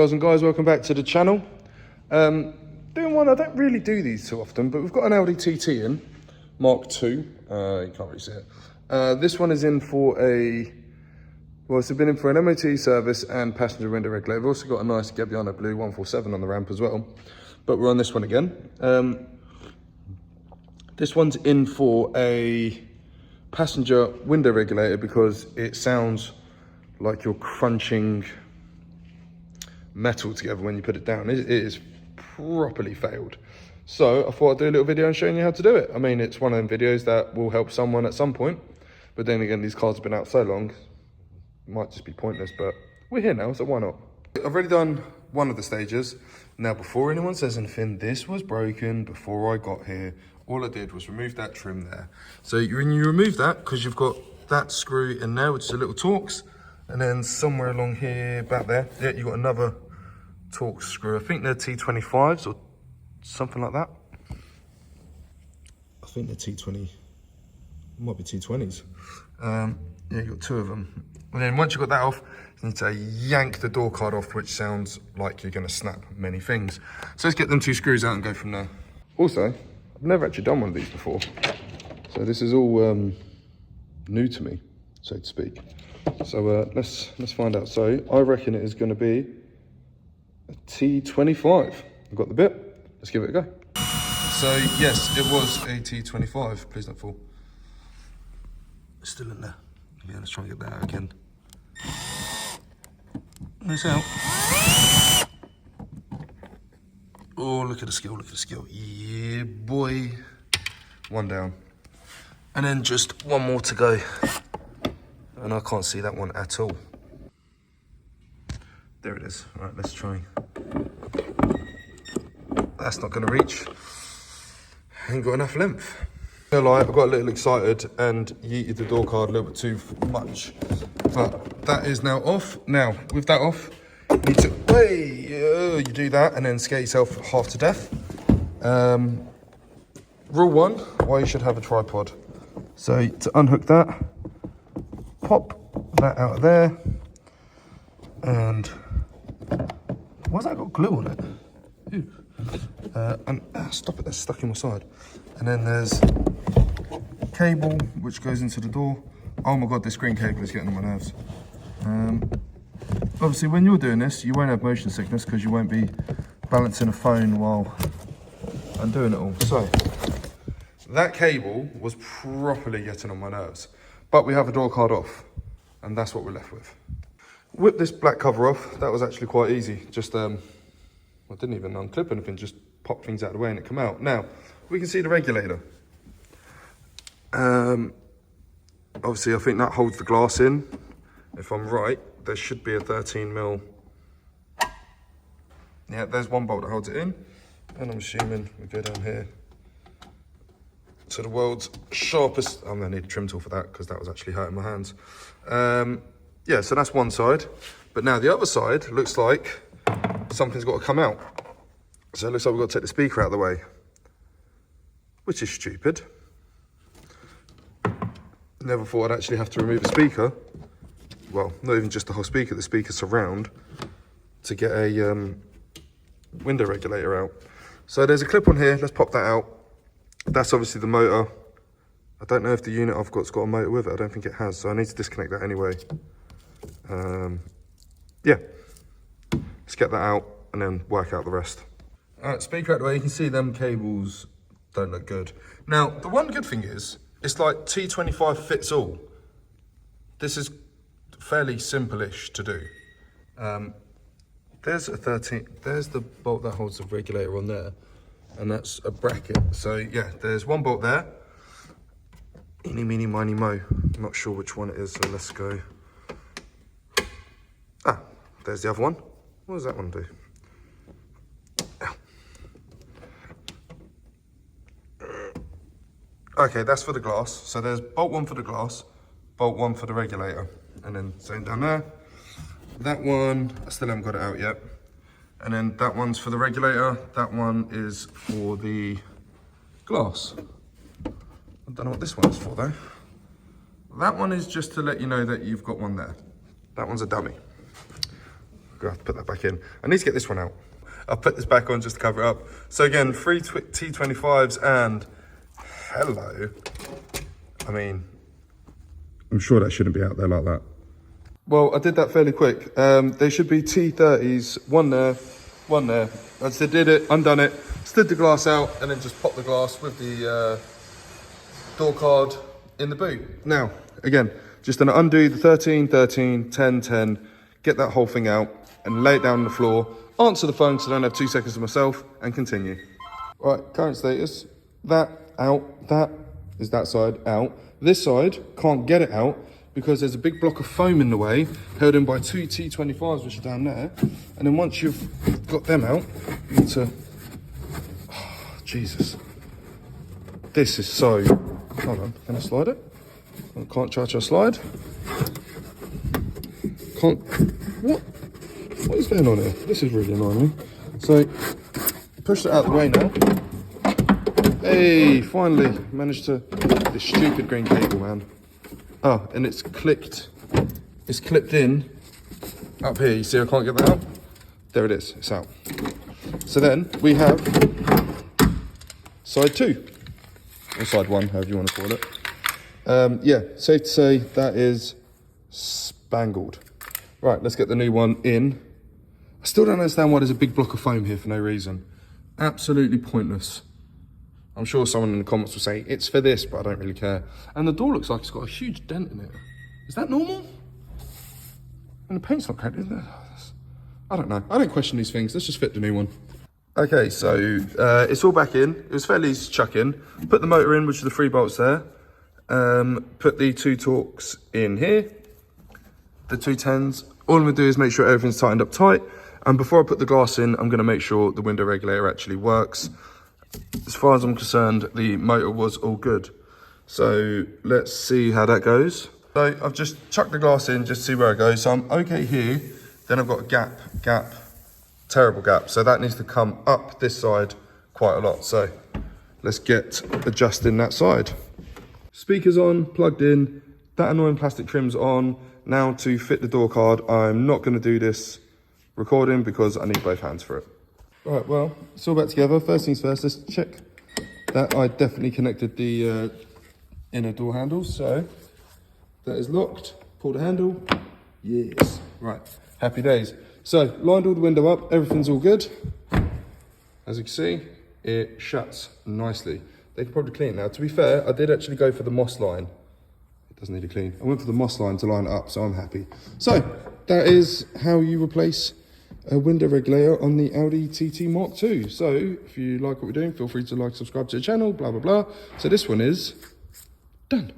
Girls and guys, welcome back to the channel. Doing one, I don't really do these too often, but we've got an Audi TT in, Mk2, you can't really see it. This one is in for it's been in for an MOT service and passenger window regulator. We've also got a nice Gabbiano blue 147 on the ramp as well, but we're on this one again. This one's in for a passenger window regulator because it sounds like you're crunching metal together when you put it down. It is properly failed. So I thought I'd do a little video and showing you how to do it. I mean, it's one of them videos that will help someone at some point, but then again, these cars have been out so long, it might just be pointless, but we're here now, so why not? I've already done one of the stages. Now, before anyone says anything, this was broken before I got here. All I did was remove that trim there. So when you remove that, because you've got that screw in there, which is a little Torx, and then somewhere along here, back there, yeah, you've got another Torx screw. I think they're T25s or something like that. I think they're T20, might be T20s. Yeah, you've got two of them. And then once you've got that off, you need to yank the door card off, which sounds like you're gonna snap many things. So let's get them two screws out and go from there. Also, I've never actually done one of these before. So this is all new to me, so to speak. So let's find out. So I reckon it is going to be a T25. I've got the bit. Let's give it a go. So yes, it was a T25. Please don't fall. It's still in there. Yeah, let's try and get that out again. It's out. Oh, look at the skill, look at the skill. Yeah, boy. One down. And then just one more to go. And I can't see that one at all. There it is. All right, let's try. That's not gonna reach. Ain't got enough length. No lie, I got a little excited and yeeted the door card a little bit too much. But that is now off. Now, with that off, you need to, you do that and then scare yourself half to death. Rule one, why you should have a tripod. So to unhook that, pop that out of there, and why's that got glue on it? Stop it, that's stuck in my side. And then there's cable which goes into the door. Oh my god, this green cable is getting on my nerves. Obviously when you're doing this, you won't have motion sickness because you won't be balancing a phone while I'm doing it all. So that cable was properly getting on my nerves, but we have a door card off and that's what we're left with. Whip this black cover off. That was actually quite easy. Just I didn't even unclip anything, just pop things out of the way and it come out. Now we can see the regulator. Obviously I think that holds the glass in. If I'm right, there should be a 13mm. Yeah, there's one bolt that holds it in, and I'm assuming we go down here to the world's sharpest. I'm gonna need a trim tool for that because that was actually hurting my hands. Yeah, so that's one side, but now the other side looks like something's got to come out. So it looks like we've got to take the speaker out of the way, which is stupid. Never thought I'd actually have to remove a speaker. Well, not even just the whole speaker, the speaker surround, to get a window regulator out. So there's a clip on here, let's pop that out. That's obviously the motor. I don't know if the unit I've got's got a motor with it, I don't think it has, so I need to disconnect that anyway. Yeah, let's get that out and then work out the rest. All right, speaker out the way, you can see them cables don't look good. Now, the one good thing is, it's like T25 fits all. This is fairly simple-ish to do. There's the bolt that holds the regulator on there, and that's a bracket. So yeah, there's one bolt there. Eeny, meeny, miny, mo. I'm not sure which one it is, so let's go. Ah, there's the other one. What does that one do? Okay, that's for the glass. So there's bolt one for the glass, bolt one for the regulator, and then same down there. That one, I still haven't got it out yet. And then that one's for the regulator. That one is for the glass. I don't know what this one's for though. That one is just to let you know that you've got one there. That one's a dummy. gonna have to put that back in. I need to get this one out. I'll put this back on just to cover it up. So again, 3 T25s and hello. I mean, I'm sure that shouldn't be out there like that. Well, I did that fairly quick. They should be T30s, one there, one there. As I did it, undone it, slid the glass out, and then just popped the glass with the door card in the boot. Now, again, just gonna undo the 13, 13, 10, 10, get that whole thing out, and lay it down on the floor, answer the phone so I don't have 2 seconds to myself, and continue. All right, current status, that out, that is that side out. This side, can't get it out, because there's a big block of foam in the way, held in by 2 T25s, which are down there. And then once you've got them out, you need to, oh, Jesus. This is so, hold on, can I slide it? I can't charge a slide. Can't, what is going on here? This is really annoying me. So, push it out of the way now. Hey, finally managed to, this stupid green cable, man. Oh, and it's clipped in up here. You see I can't get that out? There it is, it's out. So then we have side 2, or side 1, however you want to call it. Yeah, safe to say that is spangled. Right, let's get the new one in. I still don't understand why there's a big block of foam here for no reason. Absolutely pointless. I'm sure someone in the comments will say, it's for this, but I don't really care. And the door looks like it's got a huge dent in it. Is that normal? And the paint's not coated, is it? I don't know. I don't question these things. Let's just fit the new one. Okay, so it's all back in. It was fairly easy to chuck in. Put the motor in, which are the 3 bolts there. Put the 2 Torx in here. The 2 10s. All I'm going to do is make sure everything's tightened up tight. And before I put the glass in, I'm going to make sure the window regulator actually works. As far as I'm concerned, the motor was all good. So let's see how that goes. So I've just chucked the glass in just to see where it goes. So I'm okay here. Then I've got a gap, terrible gap. So that needs to come up this side quite a lot. So let's get adjusting that side. Speakers on, plugged in. That annoying plastic trim's on. Now to fit the door card, I'm not going to do this recording because I need both hands for it. Right, well, it's all back together. First things first, let's check that I definitely connected the inner door handles. So that is locked. Pull the handle. Yes. Right, happy days. So lined all the window up. Everything's all good. As you can see, it shuts nicely. They could probably clean it now. To be fair, I did actually go for the moss line. It doesn't need a clean. I went for the moss line to line it up, so I'm happy. So that is how you replace a window regulator on the Audi TT Mk2. So if you like what we're doing, feel free to like, subscribe to the channel, blah, blah, blah. So this one is done.